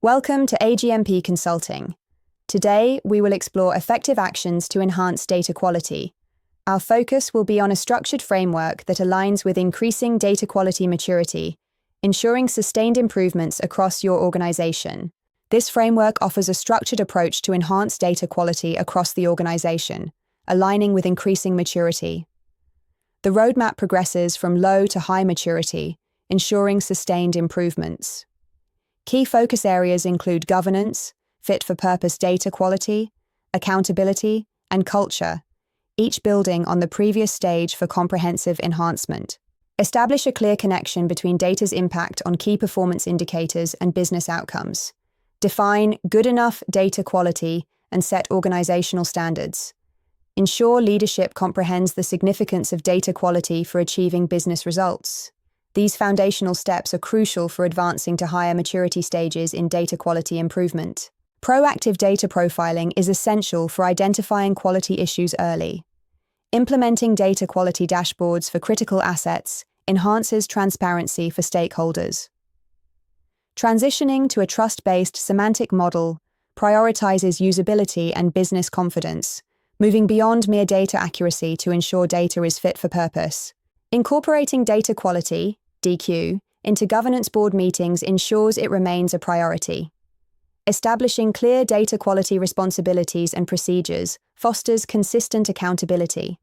Welcome to AGMP Consulting. Today, we will explore effective actions to enhance data quality. Our focus will be on a structured framework that aligns with increasing data quality maturity, ensuring sustained improvements across your organization. This framework offers a structured approach to enhance data quality across the organization, aligning with increasing maturity. The roadmap progresses from low to high maturity, ensuring sustained improvements. Key focus areas include governance, fit-for-purpose data quality, accountability, and culture, each building on the previous stage for comprehensive enhancement. Establish a clear connection between data's impact on key performance indicators and business outcomes. Define good enough data quality and set organizational standards. Ensure leadership comprehends the significance of data quality for achieving business results. These foundational steps are crucial for advancing to higher maturity stages in data quality improvement. Proactive data profiling is essential for identifying quality issues early. Implementing data quality dashboards for critical assets enhances transparency for stakeholders. Transitioning to a trust-based semantic model prioritizes usability and business confidence, moving beyond mere data accuracy to ensure data is fit for purpose. Incorporating data quality (DQ) into governance board meetings ensures it remains a priority. Establishing clear data quality responsibilities and procedures fosters consistent accountability.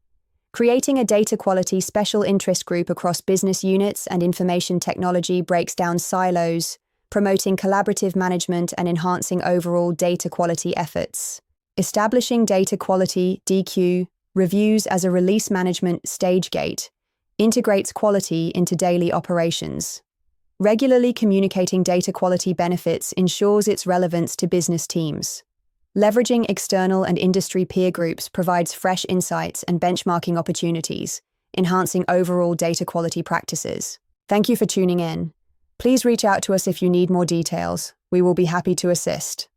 Creating a data quality special interest group across business units and information technology breaks down silos, promoting collaborative management and enhancing overall data quality efforts. Establishing data quality (DQ) reviews as a release management stage gate integrates quality into daily operations. Regularly communicating data quality benefits ensures its relevance to business teams. Leveraging external and industry peer groups provides fresh insights and benchmarking opportunities, enhancing overall data quality practices. Thank you for tuning in. Please reach out to us if you need more details. We will be happy to assist.